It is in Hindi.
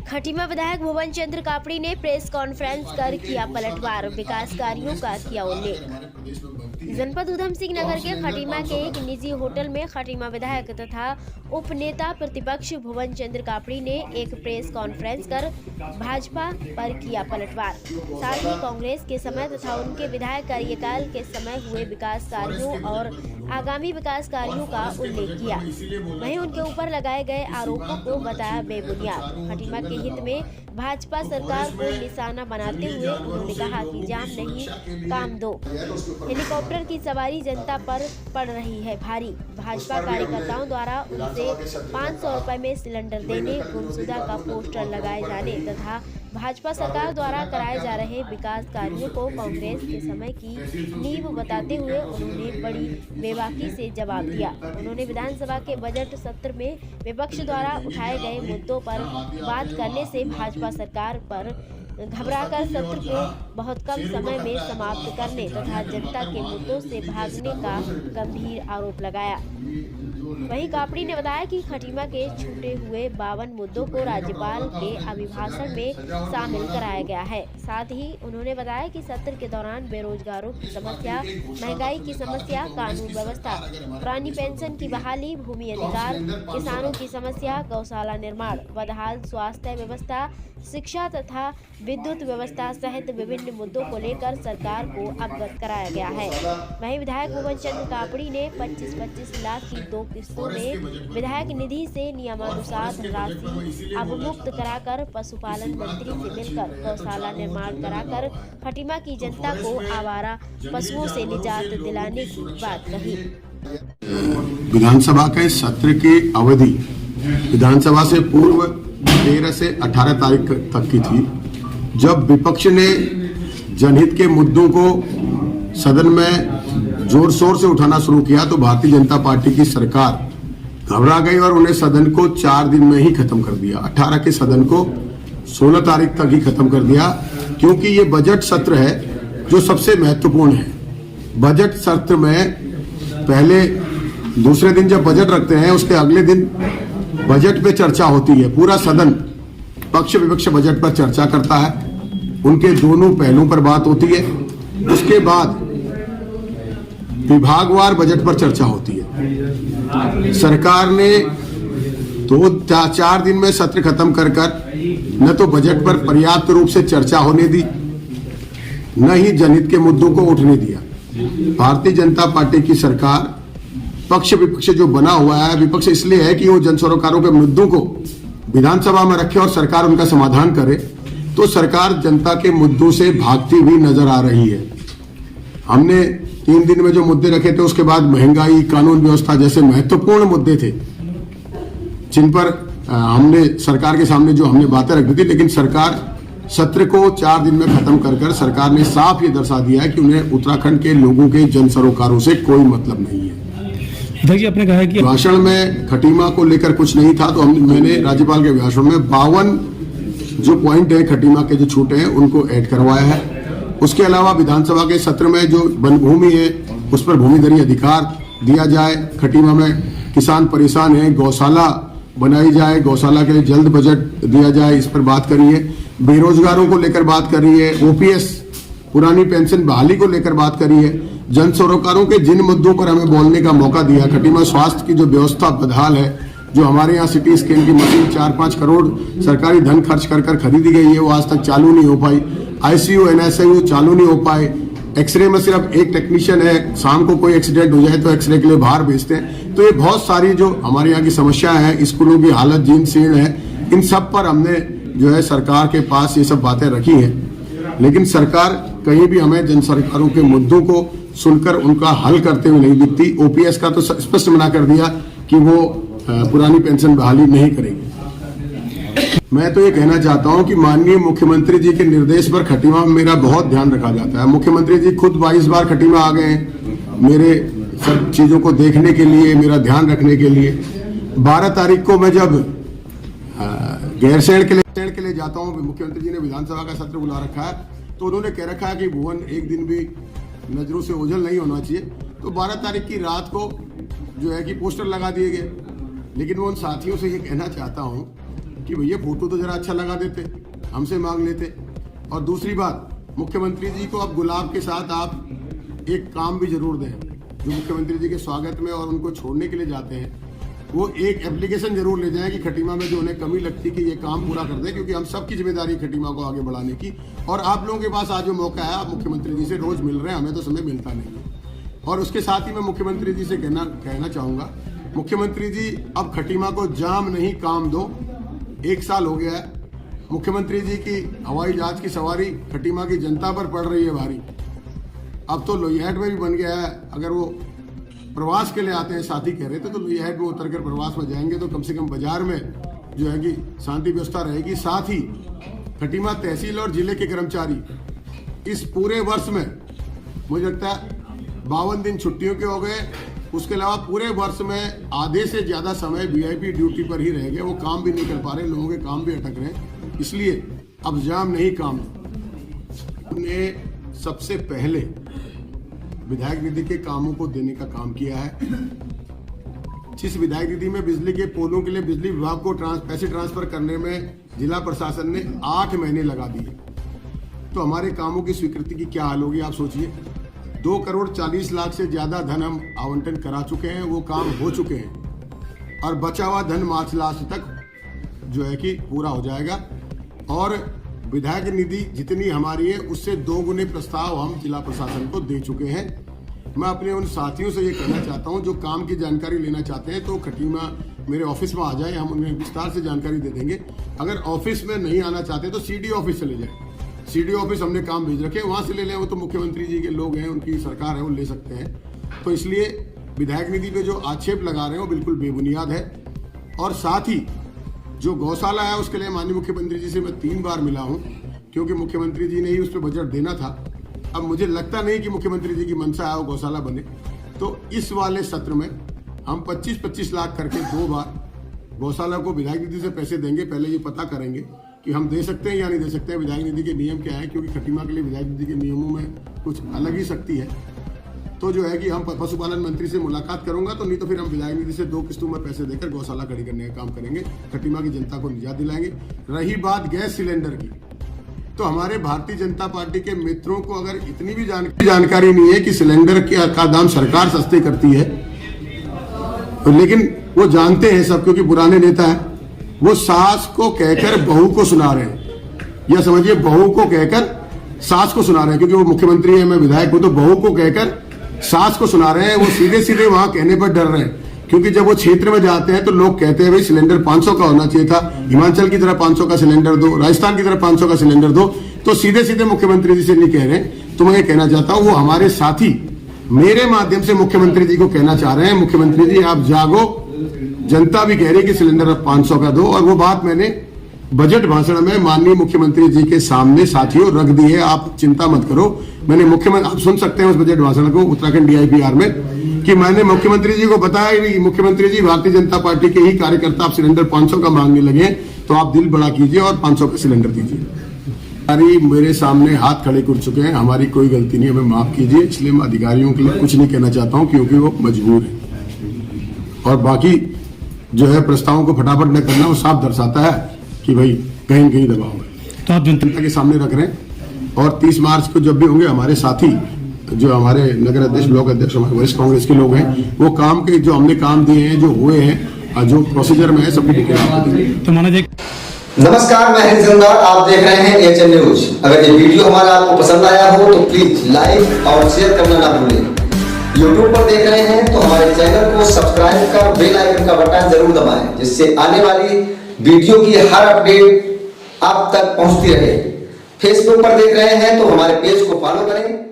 खटीमा विधायक भुवन चंद्र कापड़ी ने प्रेस कॉन्फ्रेंस कर किया पलटवार, विकास कार्यों का किया उल्लेख। जनपद उधम सिंह नगर के खटीमा के एक निजी होटल में खटीमा विधायक तथा उपनेता प्रतिपक्ष भुवन चंद्र कापड़ी ने एक प्रेस कॉन्फ्रेंस कर भाजपा पर किया पलटवार। साथ ही कांग्रेस के समय तथा उनके विधायक कार्यकाल के समय हुए विकास कार्यों और आगामी विकास कार्यों का उल्लेख किया। वहीं उनके ऊपर लगाए गए आरोपों को बताया बेबुनियाद। खटीमा के हित में भाजपा सरकार को निशाना बनाते हुए उन्होंने कहा कि जाम नहीं काम दो। हेलीकॉप्टर की सवारी जनता पर पड़ रही है भारी। भाजपा कार्यकर्ताओं द्वारा उनसे 500 रुपए में सिलेंडर देने, गुमशुदा का पोस्टर लगाए जाने तथा भाजपा सरकार द्वारा कराए जा रहे विकास कार्यों को कांग्रेस के समय की नींव बताते हुए उन्होंने बड़ी बेबाकी से जवाब दिया। उन्होंने विधानसभा के बजट सत्र में विपक्ष द्वारा उठाए गए मुद्दों पर बात करने से भाजपा सरकार पर घबराकर सत्र को बहुत कम समय में समाप्त करने तथा जनता के मुद्दों से भागने का गंभीर आरोप लगाया। वहीं कापड़ी ने बताया कि खटीमा के छूटे हुए 52 मुद्दों को राज्यपाल के अभिभाषण में शामिल कराया गया है। साथ ही उन्होंने बताया कि सत्र के दौरान बेरोजगारों की समस्या, महंगाई की समस्या, कानून व्यवस्था, पुरानी पेंशन की बहाली, भूमि अधिकार, किसानों की समस्या, गौशाला निर्माण, बदहाल स्वास्थ्य व्यवस्था, शिक्षा तथा विद्युत व्यवस्था सहित विभिन्न मुद्दों को लेकर सरकार को अवगत कराया गया है। वहीं विधायक भुवन चंद्र कापड़ी ने 25-25 लाख की 2 किस्तों में विधायक निधि से नियमानुसार धनराशि अवमुक्त कराकर पशुपालन मंत्री से मिलकर गौशाला निर्माण कराकर खटीमा की जनता को आवारा पशुओं से निजात दिलाने की बात कही। विधानसभा के सत्र की अवधि विधानसभा से पूर्व 13 से 18 तारीख तक की थी, जब विपक्ष ने जनहित के मुद्दों को सदन में जोर शोर से उठाना शुरू किया तो भारतीय जनता पार्टी की सरकार घबरा गई और उन्हें सदन को 4 दिन में ही खत्म कर दिया। 18 के सदन को 16 तारीख तक ही खत्म कर दिया, क्योंकि ये बजट सत्र है जो सबसे महत्वपूर्ण है। बजट सत्र में पहले दूसरे दिन जब बजट रखते हैं, उसके अगले दिन बजट पे चर्चा होती है। पूरा सदन पक्ष विपक्ष बजट पर चर्चा करता है, उनके दोनों पहलुओं पर बात होती है। उसके बाद विभागवार बजट पर चर्चा होती है। सरकार ने 2-4 दिन में सत्र खत्म कर न तो बजट पर पर्याप्त रूप से चर्चा होने दी, न ही जनहित के मुद्दों को उठने दिया। भारतीय जनता पार्टी की सरकार पक्ष विपक्ष जो बना हुआ है, विपक्ष इसलिए है कि वो जन सरोकारों के मुद्दों को विधानसभा में रखे और सरकार उनका समाधान करे, तो सरकार जनता के मुद्दों से भागती हुई नजर आ रही है। हमने 3 दिन में जो मुद्दे रखे थे, उसके बाद महंगाई, कानून व्यवस्था जैसे महत्वपूर्ण मुद्दे थे जिन पर हमने सरकार के सामने जो हमने बातें रखी थी, लेकिन सरकार सत्र को 4 दिन में खत्म कर सरकार ने साफ ये दर्शा दिया है कि उन्हें उत्तराखंड के लोगों के जन सरोकारों से कोई मतलब नहीं है। जी, आपने कहा कि भाषण में खटीमा को लेकर कुछ नहीं था, तो मैंने राज्यपाल के भाषण में 52 जो पॉइंट है खटीमा के जो छूटे हैं उनको ऐड करवाया है। उसके अलावा विधानसभा के सत्र में जो वन भूमि है उस पर भूमिधरी अधिकार दिया जाए। खटीमा में किसान परेशान है, गौशाला बनाई जाए, गौशाला के लिए जल्द बजट दिया जाए, इस पर बात करी है। बेरोजगारों को लेकर बात करी है, ओपीएस पुरानी पेंशन बहाली को लेकर बात करी है। जन सरोकारों के जिन मुद्दों पर हमें बोलने का मौका दिया, खटीमा स्वास्थ्य की जो व्यवस्था बदहाल है, जो हमारे यहाँ सिटी स्कैन की मशीन 4-5 करोड़ सरकारी धन खर्च कर खरीदी गई है, वो आज तक चालू नहीं हो पाई। आईसीयू एनएसआईयू चालू नहीं हो पाए। एक्सरे में सिर्फ एक टेक्नीशियन है, शाम को कोई एक्सीडेंट हो जाए तो एक्सरे के लिए बाहर भेजते हैं। तो ये बहुत सारी जो हमारे यहाँ की समस्याएं हैं, स्कूलों की हालत जीर्ण शीर्ण है, इन सब पर हमने जो है सरकार के पास ये सब बातें रखी हैं। लेकिन सरकार कहीं भी हमें जन सरकारों के मुद्दों को सुनकर उनका हल करते हुए नहीं दिखती। ओपीएस का तो स्पष्ट मना कर दिया कि वो पुरानी पेंशन बहाली नहीं करेंगे। मैं तो ये कहना चाहता हूं कि माननीय मुख्यमंत्री जी के निर्देश पर खटीमा में मेरा बहुत ध्यान रखा जाता है। मुख्यमंत्री जी खुद 22 बार खटीमा आ गए हैं मेरे सब चीजों को देखने के लिए, मेरा ध्यान रखने के लिए। 12 तारीख को मैं जब गैरसैंण के लिए जाता हूँ, मुख्यमंत्री जी ने विधानसभा का सत्र बुला रखा है, तो उन्होंने कह रखा है कि भुवन एक दिन भी नजरों से ओझल नहीं होना चाहिए। तो 12 तारीख की रात को जो है कि पोस्टर लगा दिए गए। लेकिन मैं उन साथियों से ये कहना चाहता हूँ कि भैया फोटो तो जरा अच्छा लगा देते, हमसे मांग लेते। और दूसरी बात, मुख्यमंत्री जी को अब गुलाब के साथ आप एक काम भी जरूर दें। जो मुख्यमंत्री जी के स्वागत में और उनको छोड़ने के लिए जाते हैं, वो एक एप्लीकेशन जरूर ले जाएं कि खटीमा में जो उन्हें कमी लगती कि ये काम पूरा कर दें, क्योंकि हम सबकी जिम्मेदारी है खटीमा को आगे बढ़ाने की। और आप लोगों के पास आज जो मौका है, आप मुख्यमंत्री जी से रोज मिल रहे हैं, हमें तो समय मिलता नहीं है। और उसके साथ ही मैं मुख्यमंत्री जी से कहना चाहूँगा, मुख्यमंत्री जी अब खटीमा को जाम नहीं काम दो। 1 साल हो गया है, मुख्यमंत्री जी की हवाई जहाज की सवारी खटीमा की जनता पर पड़ रही है भारी। अब तो लोहियाहाट में भी बन गया है, अगर वो प्रवास के लिए आते हैं, साथी कह रहे थे, तो लोहियाहाट में उतरकर प्रवास में जाएंगे तो कम से कम बाजार में जो है कि शांति व्यवस्था रहेगी। साथ ही खटीमा तहसील और जिले के कर्मचारी इस पूरे वर्ष में मुझे लगता है 52 दिन छुट्टियों के हो गए। उसके अलावा पूरे वर्ष में आधे से ज्यादा समय वीआईपी ड्यूटी पर ही रह गए, वो काम भी नहीं कर पा रहे, लोगों के काम भी अटक रहे। इसलिए अब जाम नहीं काम ने सबसे पहले विधायक निधि के कामों को देने का काम किया है। जिस विधायक निधि में बिजली के पोलों के लिए बिजली विभाग को पैसे ट्रांसफर करने में जिला प्रशासन ने 8 महीने लगा दिए, तो हमारे कामों की स्वीकृति की क्या हाल होगी आप सोचिए। 2 करोड़ 40 लाख से ज्यादा धन हम आवंटन करा चुके हैं, वो काम हो चुके हैं और बचा हुआ धन मार्च लास्ट तक जो है कि पूरा हो जाएगा। और विधायक निधि जितनी हमारी है उससे 2 गुने प्रस्ताव हम जिला प्रशासन को दे चुके हैं। मैं अपने उन साथियों से ये कहना चाहता हूं जो काम की जानकारी लेना चाहते हैं तो खटीमा मेरे ऑफिस में आ जाए, हम उन्हें विस्तार से जानकारी दे देंगे। अगर ऑफिस में नहीं आना चाहते तो सीडी ऑफिस चले जाए, सीडी ऑफिस हमने काम भेज रखे, वहां से ले लें। वो तो मुख्यमंत्री जी के लोग हैं, उनकी सरकार है, वो ले सकते हैं। तो इसलिए विधायक निधि पे जो आक्षेप लगा रहे हैं वो बिल्कुल बेबुनियाद है। और साथ ही जो गौशाला है उसके लिए माननीय मुख्यमंत्री जी से मैं 3 बार मिला हूं, क्योंकि मुख्यमंत्री जी ने ही उस पर बजट देना था। अब मुझे लगता नहीं कि मुख्यमंत्री जी की मंशा है वो गौशाला बने, तो इस वाले सत्र में हम 25-25 लाख करके 2 बार गौशाला को विधायक निधि से पैसे देंगे। पहले ये पता करेंगे कि हम दे सकते हैं या नहीं दे सकते हैं, विधायक निधि के नियम क्या है, क्योंकि खटीमा के लिए विधायक निधि के नियमों में कुछ अलग ही शक्ति है। तो जो है कि हम पशुपालन मंत्री से मुलाकात करूंगा, तो नहीं तो फिर हम विधायक निधि से 2 किस्तों में पैसे देकर गौशाला खड़ी करने का काम करेंगे, खटीमा की जनता को निजात दिलाएंगे। रही बात गैस सिलेंडर की, तो हमारे भारतीय जनता पार्टी के मित्रों को अगर इतनी भी जानकारी नहीं है कि सिलेंडर का दाम सरकार सस्ते करती है, तो लेकिन वो जानते हैं सब, क्योंकि पुराने नेता है, वो सास को कहकर बहू को सुना रहे हैं, या समझिए बहू को कहकर सास को सुना रहे हैं, क्योंकि वो मुख्यमंत्री है, मैं विधायक हूं, तो बहू को कहकर सास को सुना रहे हैं। वो सीधे सीधे वहां कहने पर डर रहे हैं, क्योंकि जब वो क्षेत्र में जाते हैं तो लोग कहते हैं भाई सिलेंडर 500 का होना चाहिए था, हिमाचल की तरह 500 का सिलेंडर दो, राजस्थान की तरह 500 का सिलेंडर दो। तो सीधे सीधे मुख्यमंत्री जी से नहीं कह रहे। तो मैं ये कहना चाहता हूं, वो हमारे साथी मेरे माध्यम से मुख्यमंत्री जी को कहना चाह रहे हैं, मुख्यमंत्री जी आप जागो, जनता भी कह रही है कि सिलेंडर अब 500 का दो। और वो बात मैंने बजट भाषण में माननीय मुख्यमंत्री जी के सामने साथियों रख दी है, आप चिंता मत करो। मैंने मुख्यमंत्री, आप सुन सकते हैं उस बजट भाषण को उत्तराखंड DIPR में, कि मैंने मुख्यमंत्री जी को बताया कि मुख्यमंत्री जी भारतीय जनता पार्टी के ही कार्यकर्ता, आप सिलेंडर 500 का मांगने लगे, तो आप दिल बड़ा कीजिए और 500 का सिलेंडर दीजिए। मेरे सामने हाथ खड़े कर चुके हैं, हमारी कोई गलती नहीं है, हमें माफ कीजिए। इसलिए मैं अधिकारियों के लिए कुछ नहीं कहना चाहता हूं, क्योंकि वो मजबूर है। और बाकी जो है प्रस्तावों को फटाफट न करना, वो साफ दर्शाता है कि भाई कहीं न कहीं दबाव है। तो आप जनता के सामने रख रहे हैं। और 30 मार्च को जब भी होंगे, हमारे साथी जो हमारे नगर अध्यक्ष, ब्लॉक अध्यक्ष, हमारे वरिष्ठ कांग्रेस के लोग हैं, वो काम के जो हमने काम दिए हैं, जो हुए हैं, जो प्रोसीजर में है, सबकी डिटेल आपको देंगे। तो माना जाए। नमस्कार, मैं हिंदुस्तान, आप देख रहे हैं AHN न्यूज। अगर ये वीडियो हमारा आपको पसंद आया हो तो प्लीज लाइक और शेयर करना ना भूलें। YouTube पर देख रहे हैं तो हमारे चैनल को सब्सक्राइब कर बेल आइकन का बटन जरूर दबाएं, जिससे आने वाली वीडियो की हर अपडेट आप तक पहुंचती रहे। फेसबुक पर देख रहे हैं तो हमारे पेज को फॉलो करें।